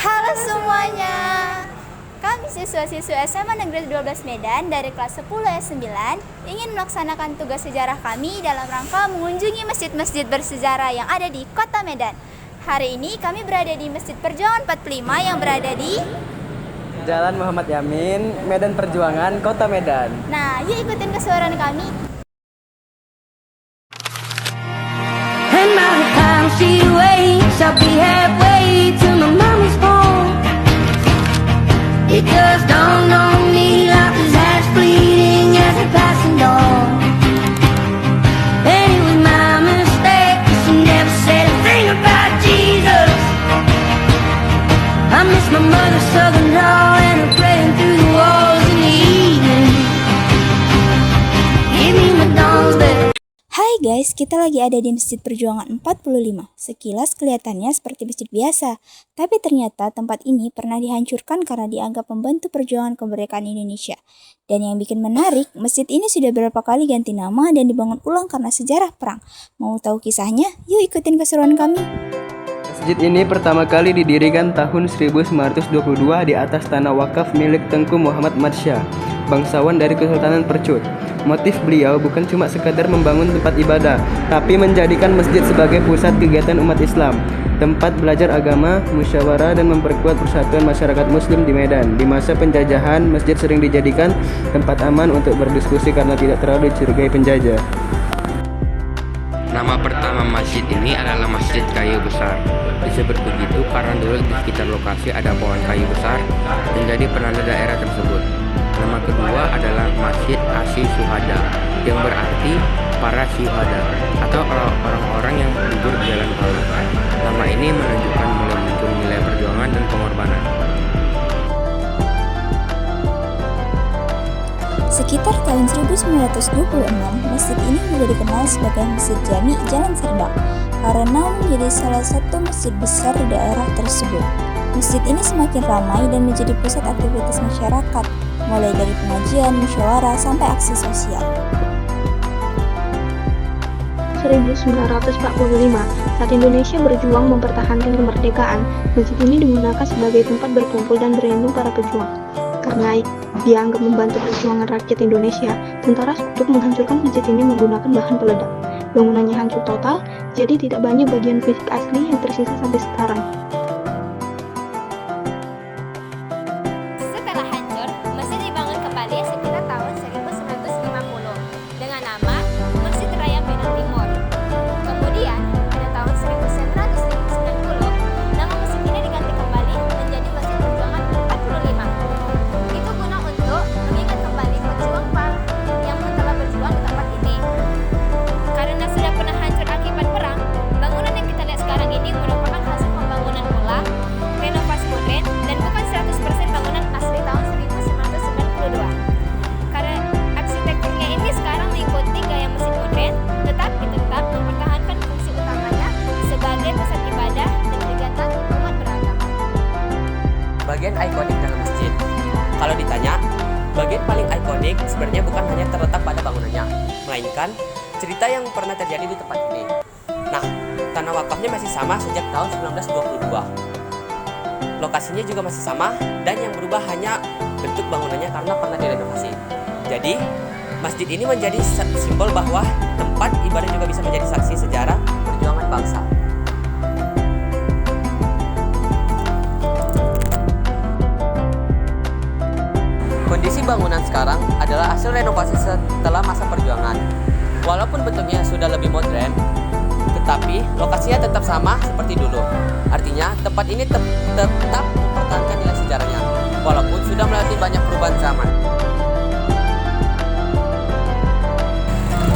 Halo semuanya, kami siswa-siswi SMA Negeri 12 Medan dari kelas 10 S9 ingin melaksanakan tugas sejarah kami dalam rangka mengunjungi masjid-masjid bersejarah yang ada di kota Medan. Hari ini kami berada di Masjid Perjuangan 45 yang berada di Jalan Muhammad Yamin, Medan Perjuangan, Kota Medan. Nah, yuk ikutin kesuaraan kami. And by the time she wakes, I'll be halfway to my mommy's home. It just dawned on me life is as fleeting as a passing dawn. And it was my mistake, 'cause she never said a thing about Jesus. I miss my mother's southern drawl and her praying through the walls in the evening. Give me my dawn's bell. Hai guys, kita lagi ada di Masjid Perjuangan 45. Sekilas kelihatannya seperti masjid biasa, tapi ternyata tempat ini pernah dihancurkan karena dianggap membantu perjuangan kemerdekaan Indonesia. Dan yang bikin menarik, masjid ini sudah berapa kali ganti nama dan dibangun ulang karena sejarah perang. Mau tahu kisahnya? Yuk ikutin keseruan kami. Masjid ini pertama kali didirikan tahun 1922 di atas tanah wakaf milik Tengku Muhammad Matsya, bangsawan dari Kesultanan Percut. Motif beliau bukan cuma sekadar membangun tempat ibadah, tapi menjadikan masjid sebagai pusat kegiatan umat Islam, tempat belajar agama, musyawarah, dan memperkuat persatuan masyarakat Muslim di Medan. Di masa penjajahan, masjid sering dijadikan tempat aman untuk berdiskusi karena tidak terlalu dicurigai penjajah. Nama pertama masjid ini adalah Masjid Kayu Besar. Disebut begitu karena dulu di sekitar lokasi ada pohon kayu besar menjadi penanda daerah tersebut. Nama kedua adalah Masjid Asy Syuhada, yang berarti para syuhada atau orang-orang yang gugur di jalan Allah. Nama ini menunjukkan mulai muncul nilai perjuangan dan pengorbanan. Sekitar tahun 1926, masjid ini juga dikenal sebagai Masjid Jami Jalan Serdang karena menjadi salah satu masjid besar di daerah tersebut. Masjid ini semakin ramai dan menjadi pusat aktivitas masyarakat, mulai dari pengajian, musyawarah, sampai aksi sosial. 1945, saat Indonesia berjuang mempertahankan kemerdekaan, masjid ini digunakan sebagai tempat berkumpul dan berlindung para pejuang. Karena dianggap membantu perjuangan rakyat Indonesia, tentara sekutu menghancurkan masjid ini menggunakan bahan peledak. Bangunannya hancur total, jadi tidak banyak bagian fisik asli yang tersisa sampai sekarang. Setelah hancur, masjid dibangun kembali sekitar tahun 1950 dengan nama Masjid Raya Medan Timur. Kemudian, pada tahun 1990, nama masjid ini diganti kembali menjadi Masjid Perjuangan 45. Itu guna untuk mengingat kembali pejuang yang telah berjuang di tempat ini. Karena sudah pernah hancur akibat perang, bangunan yang kita lihat sekarang ini merupakan hasil pembangunan ulang, renovasi modern, dan bukan 100% bangunan asli tahun 1992. Karena arsitekturnya ini sekarang mengikuti gaya masjid modern, tetapi tetap mempertahankan fungsi utamanya sebagai pusat ibadah dan kegiatan umat beragama. Bagian ikonik dalam masjid. Kalau ditanya, bagian paling ikonik sebenarnya bukan hanya terletak pada bangunannya, melainkan cerita yang pernah terjadi di tempat ini. Nah, tanah wakafnya masih sama sejak tahun 1922. Lokasinya juga masih sama dan yang berubah hanya bentuk bangunannya karena pernah direnovasi. Jadi, masjid ini menjadi simbol bahwa tempat ibadah juga bisa menjadi saksi sejarah perjuangan bangsa. Kondisi bangunan sekarang adalah hasil renovasi setelah masa perjuangan. Walaupun bentuknya sudah lebih modern, tetapi lokasinya tetap sama seperti dulu. Artinya, tempat ini tetap mempertahankan nilai sejarahnya, walaupun sudah melewati banyak perubahan zaman.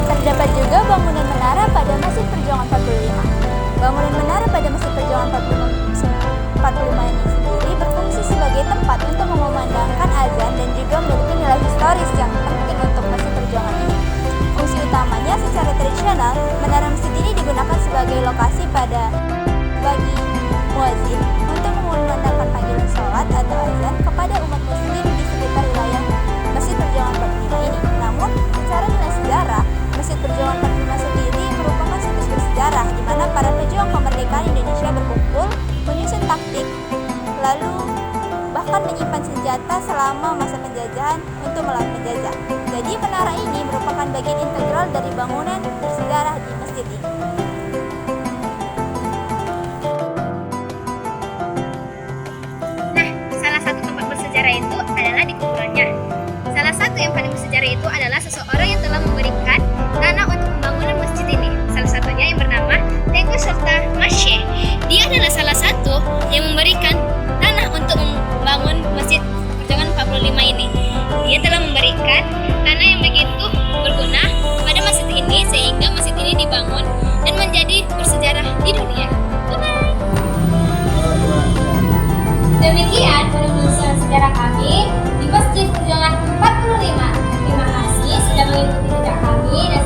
Terdapat juga bangunan menara pada Masjid Perjuangan 45. Bangunan menara pada Masjid Perjuangan 45 ini sendiri berfungsi sebagai tempat untuk memandangkan azan dan juga memiliki nilai historis yang penting untuk Masjid Perjuangan ini. Fungsi utamanya secara menara ini merupakan bagian integral dari bangunan bersejarah di masjid ini. Nah, salah satu tempat bersejarah itu adalah di kuburannya. Salah satu yang paling bersejarah itu adalah seseorang yang telah memberikan tanah untuk pembangunan masjid ini. Salah satunya yang bernama Tengku Sultan Masye. Dia adalah salah satu yang memberikan tanah untuk membangun masjid Perjuangan 45 ini. Dia telah memberikan tanah yang begitu berguna pada masjid ini sehingga masjid ini dibangun dan menjadi bersejarah di dunia. Bye-bye. Demikian penelusuran sejarah kami di Masjid Perjuangan 45. Terima kasih sudah mengikuti jejak kami dan